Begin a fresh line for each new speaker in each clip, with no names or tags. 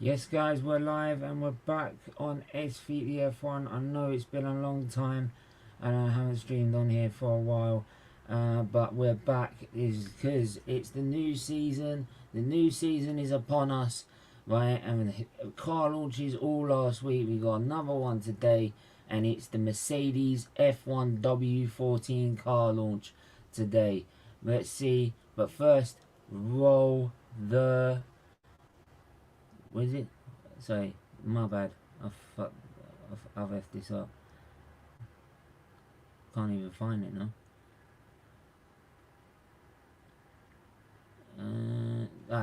Yes guys, we're live and we're back on SFeatleyTV. I know it's been a long time and I haven't streamed on here for a while, but we're back is because it's the new season. The new season is upon us, right? And the car launches all last week. We got another one today, and it's the Mercedes F1W14 car launch today. Let's see, but first, roll the... What is it? Sorry, my bad. I've effed this up. Can't even find it now.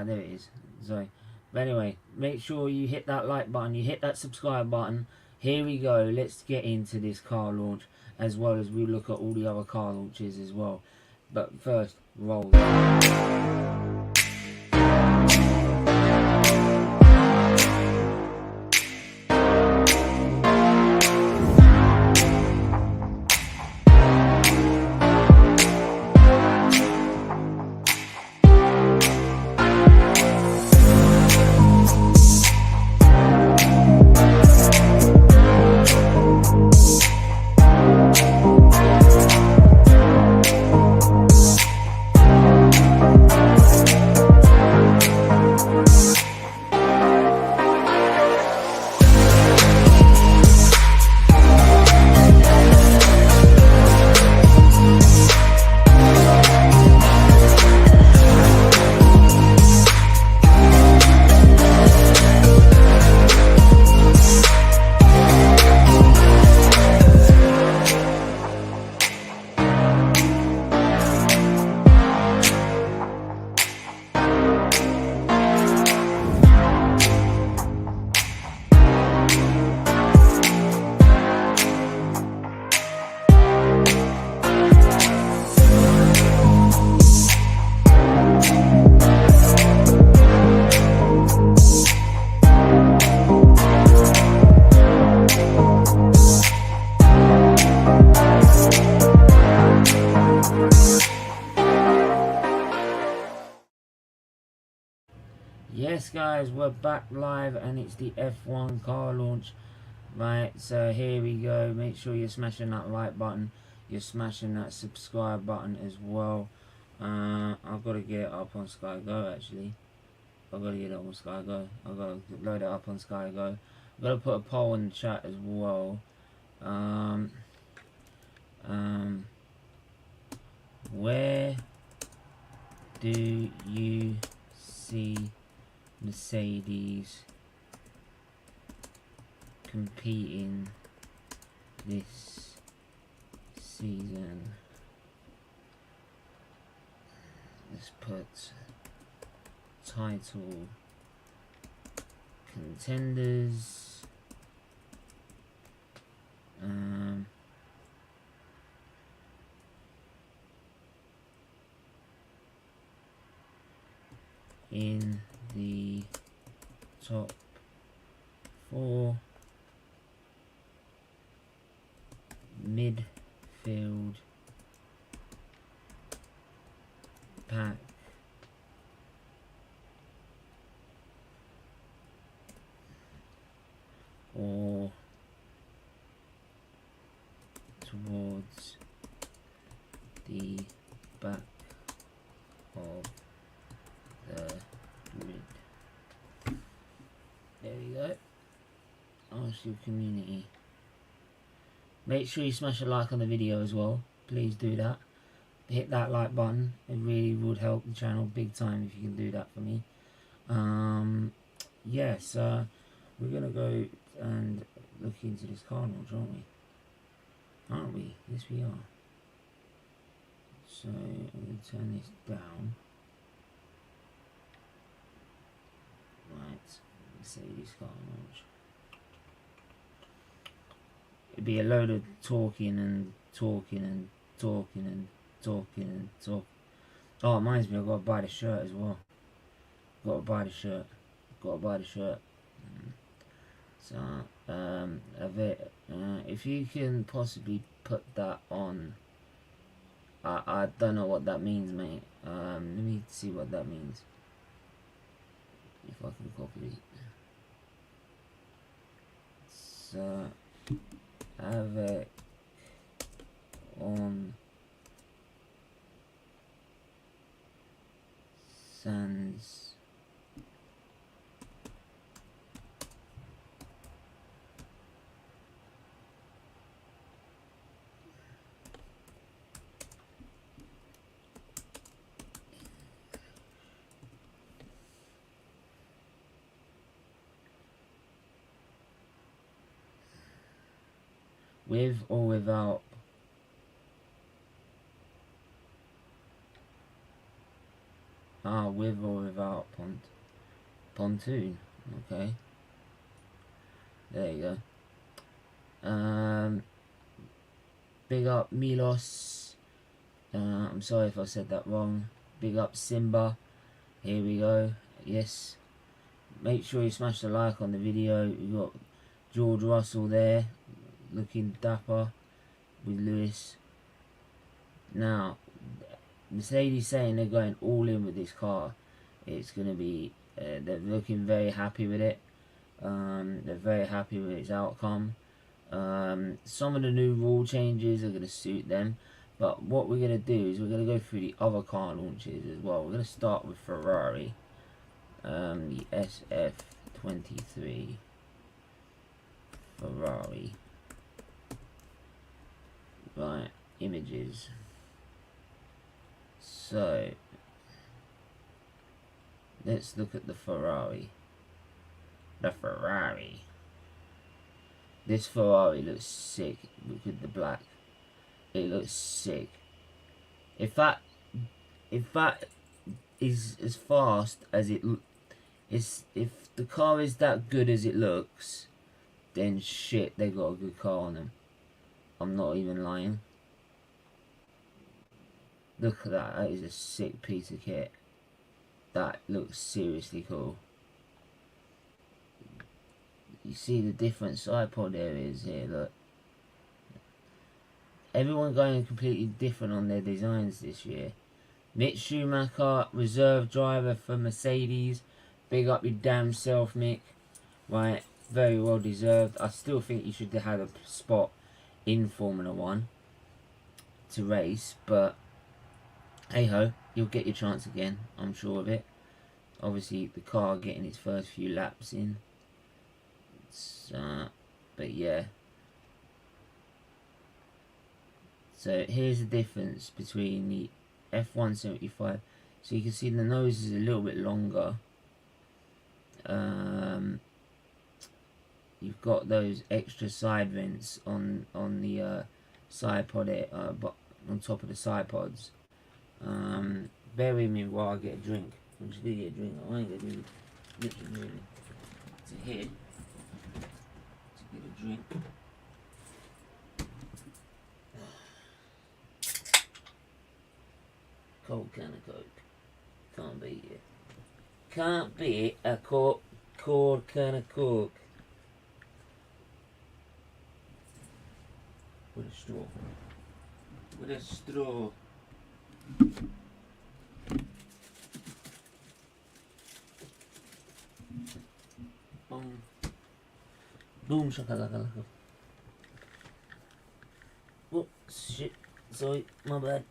There it is. Sorry. But anyway, make sure you hit that like button, you hit that subscribe button. Here we go. Let's get into this car launch, as well as we look at all the other car launches as well. But first, roll. Yes guys, we're back live and it's the F1 car launch, right? So here we go. Make sure you're smashing that like button, you're smashing that subscribe button as well. I've got to get it up on Sky Go actually. I've got to get it on Sky Go. I've got to load it up on Sky Go. I've got to put a poll in the chat as well. Where do you see Mercedes competing this season? Let's put title contenders. In the top 4 midfield pack or towards the back of the grid. There we go. Ask your community. Make sure you smash a like on the video as well. Please do that. Hit that like button. It really would help the channel big time if you can do that for me. Yes, we're gonna go and look into this car launch, aren't we? Yes, we are. So I'm gonna turn this down. Right, Mercedes car launch. It'd be a load of talking and talking and talking and talking and talk. Oh, it reminds me, I've got to buy the shirt as well. Got to buy the shirt. So, if you can possibly put that on. I don't know what that means, mate. Let me see what that means. If I can copy it. So avec on sans with or without with or without pontoon. Okay, there you go. Big up Milos. I'm sorry if I said that wrong. Big up Simba. Here we go. Yes, make sure you smash the like on the video. We've got George Russell there looking dapper with Lewis. Now Mercedes saying they're going all in with this car. It's going to be they're looking very happy with it. They're very happy with its outcome. Some of the new rule changes are going to suit them, but what we're going to do is we're going to go through the other car launches as well. We're going to start with Ferrari, the SF23 Ferrari. Right, images. So let's look at the Ferrari. The Ferrari. This Ferrari looks sick. Look at the black. It looks sick. If that is as fast as it is, if the car is that good as it looks, then shit, they got a good car on them. I'm not even lying. Look at that. That is a sick piece of kit. That looks seriously cool. You see the different side pod areas here, look. Everyone going completely different on their designs this year. Mick Schumacher, reserve driver for Mercedes. Big up your damn self, Mick. Right, very well deserved. I still think you should have had a spot in Formula 1 to race, but hey ho, you'll get your chance again, I'm sure of it. Obviously the car getting its first few laps in. But yeah. So here's the difference between the F175. So you can see the nose is a little bit longer. You've got those extra side vents on the side pod, but on top of the side pods. Bear with me while I get a drink. I'm just gonna get a drink. I ain't gonna do literally to here to get a drink. Cold can of Coke. Can't beat it. Can't beat a cold can of Coke. With a straw. With a straw. Boom. Boom shakalaka. Oh shit. Sorry, my bad.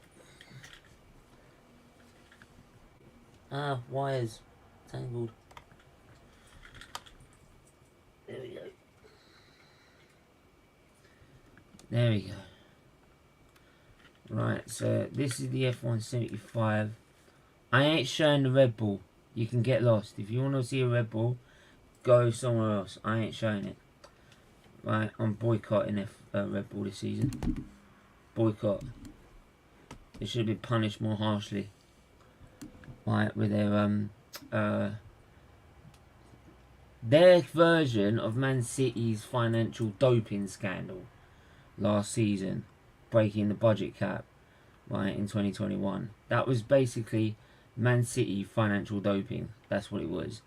Ah, wires tangled. There we go. There we go. Right, so this is the F175. I ain't showing the Red Bull. You can get lost. If you want to see a Red Bull, go somewhere else. I ain't showing it. Right, I'm boycotting Red Bull this season. Boycott. They should have been punished more harshly. Right, with their version of Man City's financial doping scandal last season, breaking the budget cap, right, in 2021. That was basically Man City financial doping. That's what it was,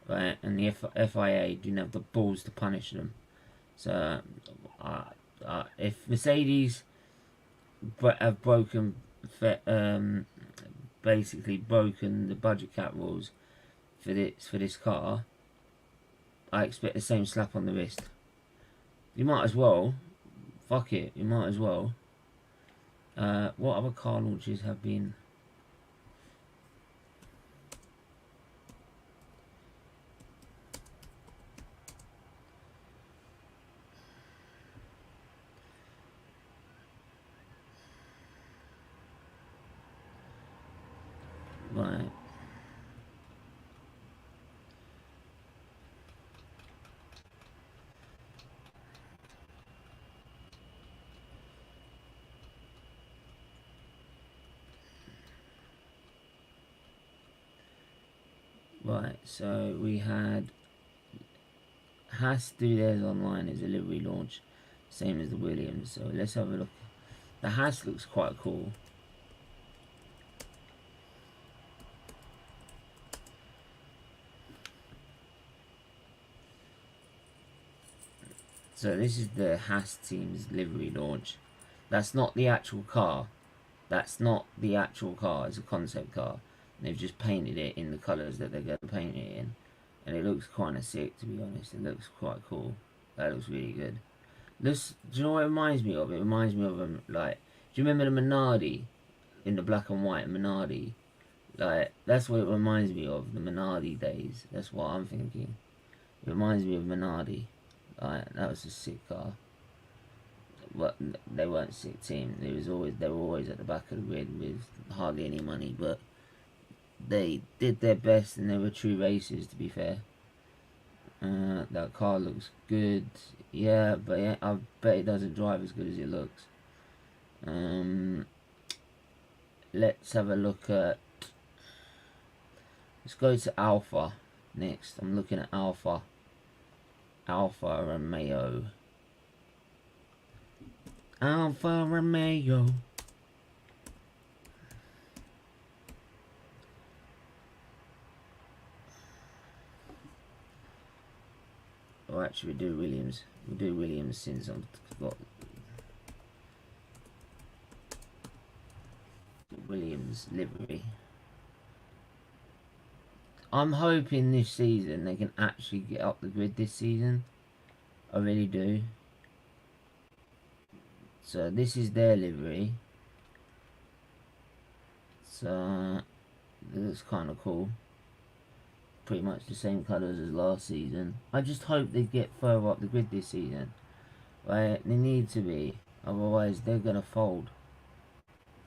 right? And the FIA didn't have the balls to punish them. So, if Mercedes have broken, basically broken the budget cap rules for this car, I expect the same slap on the wrist. You might as well. Fuck it, you might as well. What other car launches have been? Right. Right, so we had Haas do theirs online as a livery launch, same as the Williams. So let's have a look. The Haas looks quite cool. So this is the Haas team's livery launch. That's not the actual car. That's not the actual car. It's a concept car. They've just painted it in the colours that they're going to paint it in. And it looks kind of sick, to be honest. It looks quite cool. That looks really good. This, do you know what it reminds me of? It reminds me of, like, do you remember the Minardi? In the black and white Minardi? Like, that's what it reminds me of, the Minardi days. That's what I'm thinking. It reminds me of Minardi. Like, that was a sick car. But they weren't a sick team. They were always at the back of the grid with hardly any money, but they did their best and they were true racers, to be fair. That car looks good. Yeah, but yeah, I bet it doesn't drive as good as it looks. Let's have a look at... Let's go to Alpha next. I'm looking at Alpha. Alfa Romeo. Alfa Romeo. Oh, actually, we do Williams. We'll do Williams since I've got Williams livery. I'm hoping this season they can actually get up the grid this season. I really do. So this is their livery. So it looks kind of cool. Pretty much the same colours as last season. I just hope they get further up the grid this season. Right? They need to be. Otherwise they're going to fold.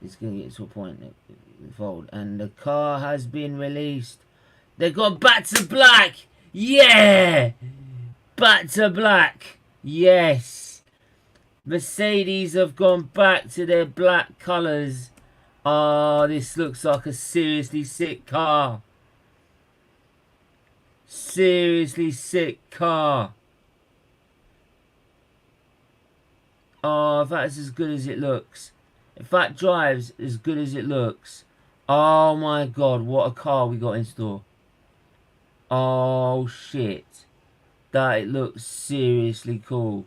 It's going to get to a point that they fold. And the car has been released. They got back to black. Yeah. Back to black. Yes. Mercedes have gone back to their black colours. Oh, this looks like a seriously sick car. Seriously sick car. Oh, if that's as good as it looks. If that drives as good as it looks. Oh my god, what a car we got in store. Oh shit. That it looks seriously cool.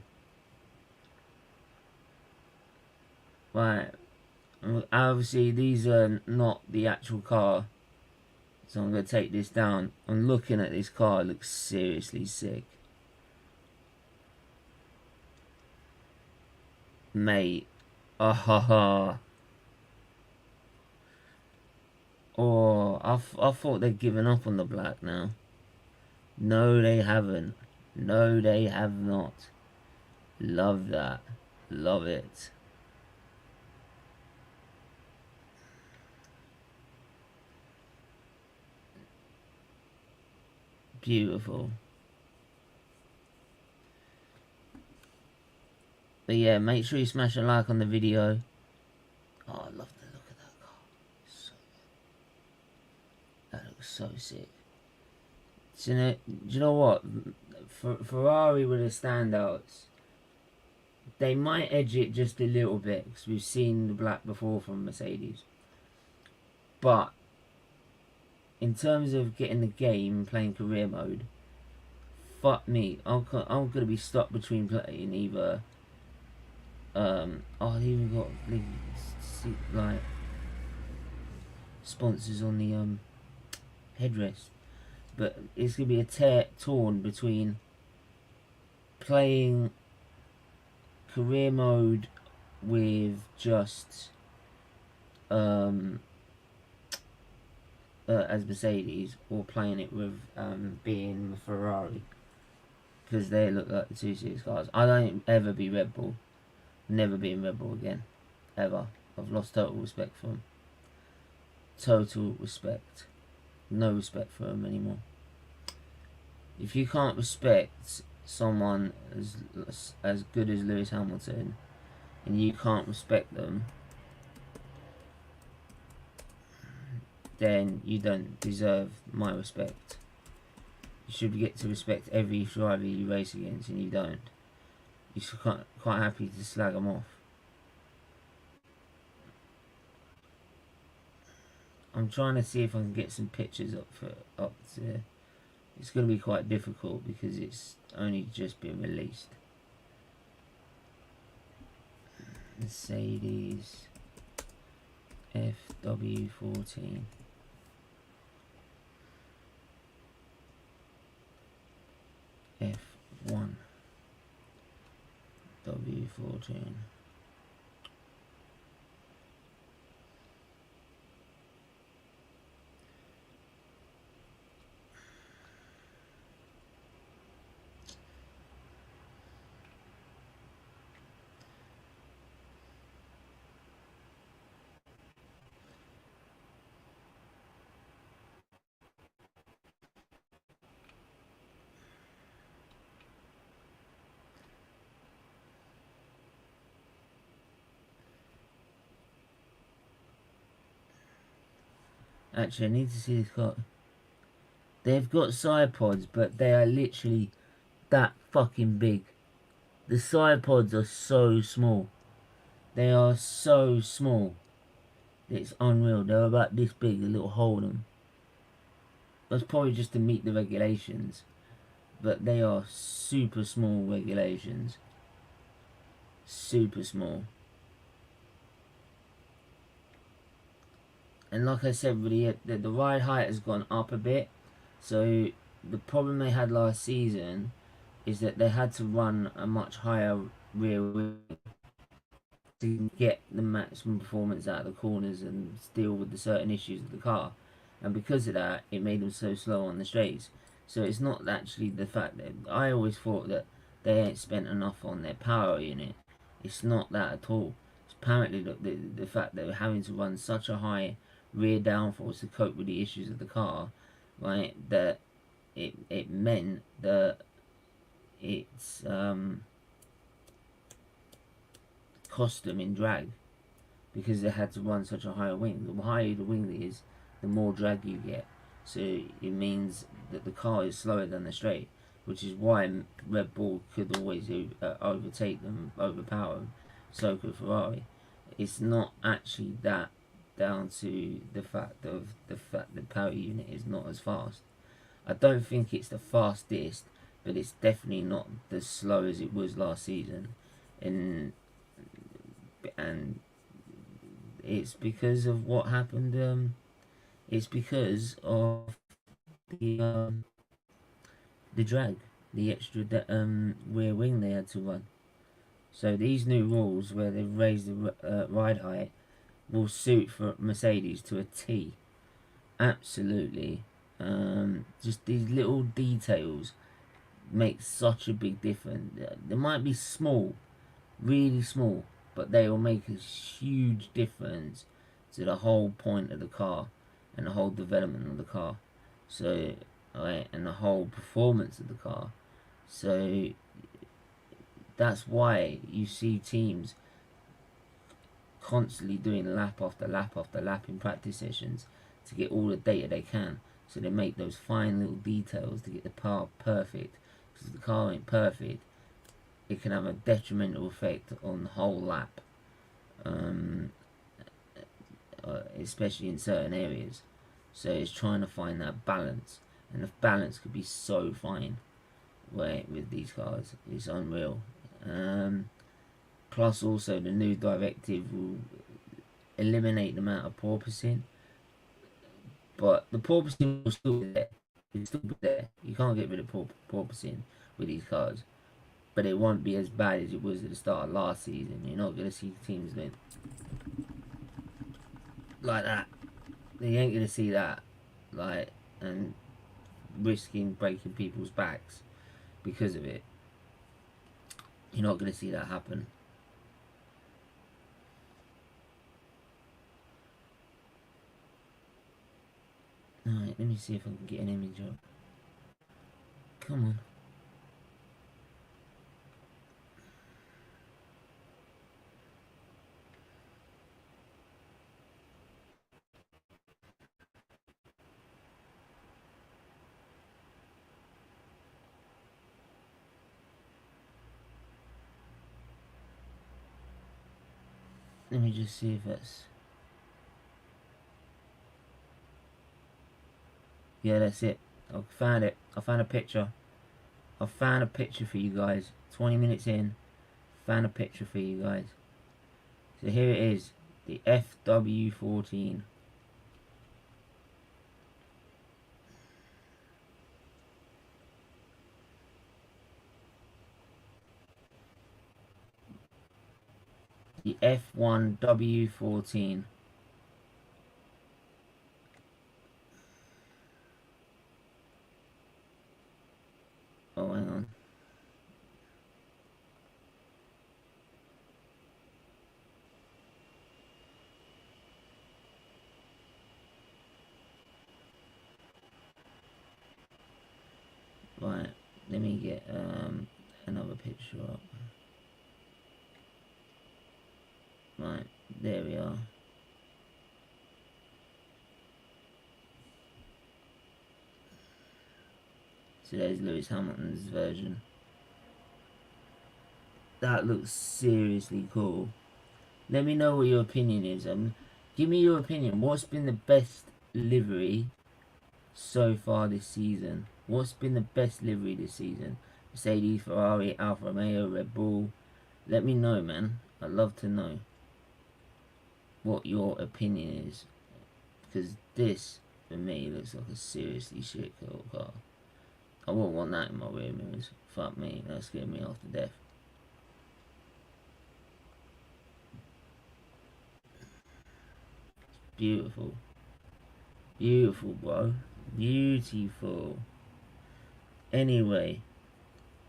Right. Obviously these are not the actual car. So I'm going to take this down. I'm looking at this car. It looks seriously sick. Mate. Oh, ha, ha. Oh, I thought they'd given up on the black now. No, they haven't. No, they have not. Love that. Love it. Beautiful. But yeah, make sure you smash a like on the video. Oh, I love the look of that car. So good. That looks so sick. So, do you know what? Ferrari were the standouts. They might edge it just a little bit because we've seen the black before from Mercedes. But in terms of getting the game, playing career mode, fuck me. I'm gonna be stuck between playing either. Oh, they even got like sponsors on the headrest. But it's gonna be a torn between playing career mode with just as Mercedes, or playing it with being Ferrari, because they look like the 2-Series cars. I don't ever be Red Bull, never be in Red Bull again, ever. I've lost total respect for them. Total respect. No respect for them anymore. If you can't respect someone as good as Lewis Hamilton, and you can't respect them, then you don't deserve my respect. You should get to respect every driver you race against, and you don't. You're quite happy to slag them off. I'm trying to see if I can get some pictures up to. It's going to be quite difficult because it's only just been released. Mercedes FW14. F1W14. Actually, I need to see this car. They've got side pods, but they are literally that fucking big. The side pods are so small. They are so small. It's unreal. They're about this big, a little hole in them. That's probably just to meet the regulations. But they are super small regulations. Super small. And like I said, really, the ride height has gone up a bit. So the problem they had last season is that they had to run a much higher rear wing to get the maximum performance out of the corners and deal with the certain issues of the car. And because of that, it made them so slow on the straights. So it's not actually the fact that I always thought that they ain't spent enough on their power unit. It's not that at all. It's apparently the fact that they're having to run such a high rear downforce to cope with the issues of the car, right, that it meant that it's cost them in drag, because they had to run such a higher wing. The higher the wing is, the more drag you get. So it means that the car is slower than the straight, which is why Red Bull could always overtake them, overpower them. So could Ferrari. It's not actually that down to the fact the power unit is not as fast. I don't think it's the fastest, but it's definitely not as slow as it was last season. And it's because of what happened. It's because of the drag, the extra rear wing they had to run. So these new rules, where they've raised the ride height, will suit for Mercedes to a T. Absolutely. Just these little details make such a big difference. They might be small, really small, but they will make a huge difference to the whole point of the car and the whole development of the car. So, right, and the whole performance of the car. So that's why you see teams constantly doing lap after lap after lap in practice sessions to get all the data they can. So they make those fine little details to get the car perfect. Because if the car ain't perfect, it can have a detrimental effect on the whole lap, especially in certain areas. So it's trying to find that balance, and the balance could be so fine, right, with these cars. It's unreal. Plus, also the new directive will eliminate the amount of porpoising, but the porpoising will still be there. It's still there. You can't get rid of porpoising with these cars. but it won't be as bad as it was at the start of last season. You're not going to see teams doing like that. You ain't going to see that, like, and risking breaking people's backs because of it. You're not going to see that happen. Alright, let me see if I can get an image up. Come on. Let me just see if that's... Yeah, that's it. I found it. I found a picture. I found a picture for you guys. 20 minutes in. Found a picture for you guys. So here it is. The FW14. The F1W14. Oh, hang on. Right, let me get another picture up. Right, there we are. So there's Lewis Hamilton's version. That looks seriously cool. Let me know what your opinion is. Give me your opinion. What's been the best livery so far this season? What's been the best livery this season? Mercedes, Ferrari, Alfa Romeo, Red Bull. Let me know, man. I'd love to know what your opinion is. Because this, for me, looks like a seriously shit car. I won't want that in my rear mirrors. Fuck me, that scared me off to death. Beautiful. Beautiful, bro. Beautiful. Anyway,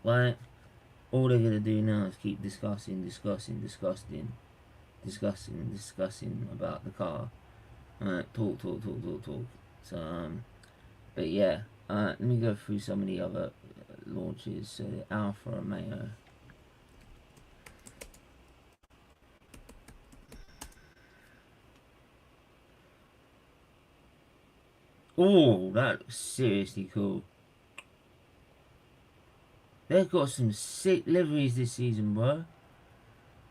right? All they're gonna do now is keep discussing about the car. Alright, talk. So, but yeah, let me go through some of the other launches. So, the Alfa Romeo. Oh, that looks seriously cool. They've got some sick liveries this season, bro.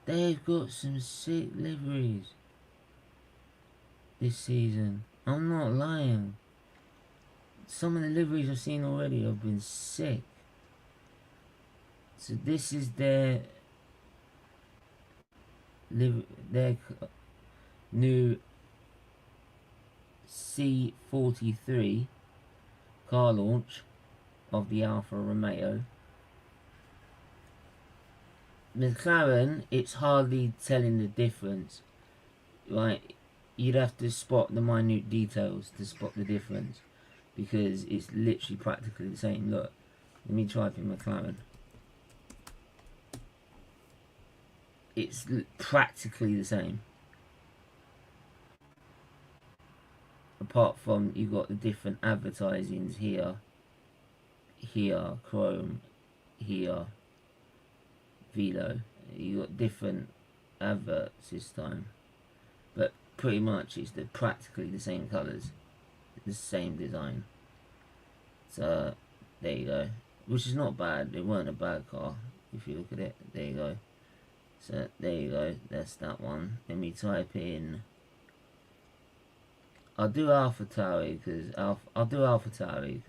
They've got some sick liveries this season. I'm not lying. Some of the liveries I've seen already have been sick. So this is their new C43 car launch of the Alfa Romeo. McLaren, it's hardly telling the difference, right? You'd have to spot the minute details to spot the difference, because it's literally practically the same. Look, let me type in McLaren. It's practically the same, apart from you got the different advertisings here, chrome, here, velo. You got different adverts this time, but pretty much it's practically the same colours, the same design. So there you go, which is not bad. It weren't a bad car if you look at it. There you go. So there you go, that's that one. Let me type in, I'll do AlphaTauri because AlphaTauri,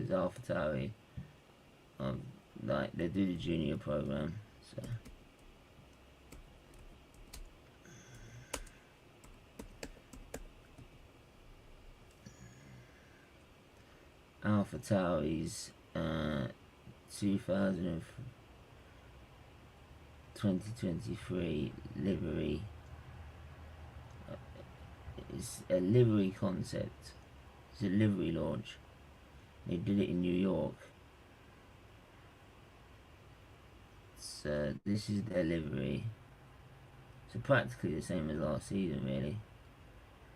like, they do the junior program. So AlphaTauri's 2000. 2023 livery. It's a livery concept. It's a livery launch. They did it in New York. So this is their livery. So practically the same as last season, really,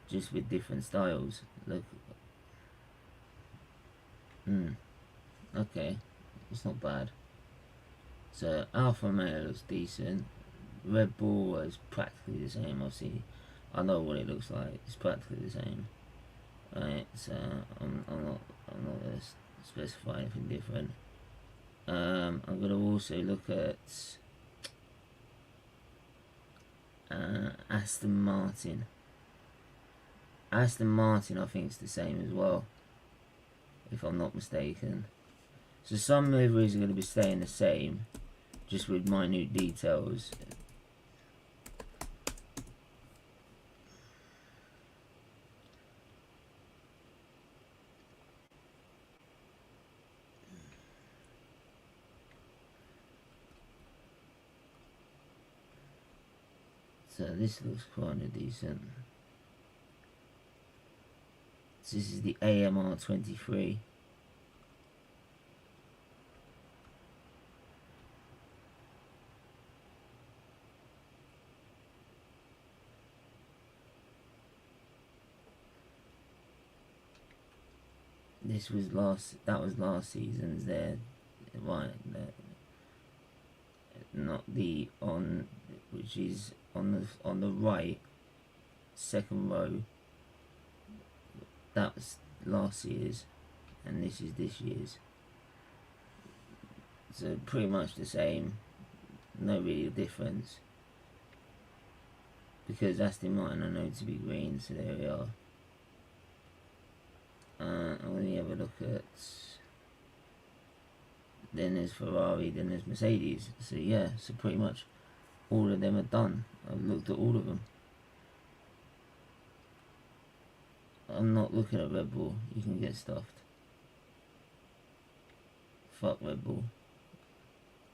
just with different styles. Look. Okay, it's not bad. So Alfa Romeo looks decent. Red Bull is practically the same. Obviously, I know what it looks like. It's practically the same. Right. So I'm not gonna specify anything different. I'm gonna also look at Aston Martin. Aston Martin, I think, is the same as well, if I'm not mistaken. So some liveries are going to be staying the same, just with minute details. So this looks kind of decent. So this is the AMR23. That was last season's there, right? Not the on, which is on the right, second row. That was last year's, and this is this year's. So pretty much the same, no real difference. Because Aston Martin are known to be green, so there we are. I'm going to have a look at. Then there's Ferrari, then there's Mercedes. So yeah, so pretty much all of them are done. I've looked at all of them. I'm not looking at Red Bull. You can get stuffed. Fuck Red Bull.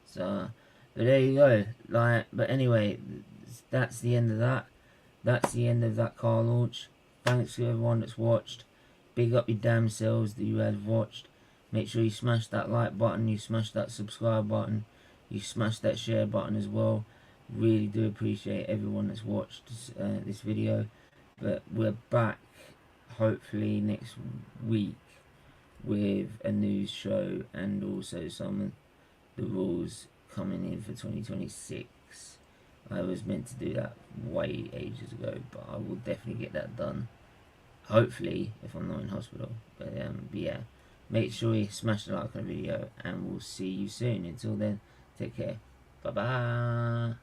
So, but there you go. Like, but anyway, that's the end of that. That's the end of that car launch. Thanks to everyone that's watched. Big up your damn selves that you have watched. Make sure you smash that like button, you smash that subscribe button, you smash that share button as well. Really do appreciate everyone that's watched this video. But we're back hopefully next week with a news show and also some of the rules coming in for 2026. I was meant to do that way ages ago, but I will definitely get that done. Hopefully, if I'm not in hospital. But yeah, make sure you smash the like on the video, and we'll see you soon. Until then, take care. Bye bye.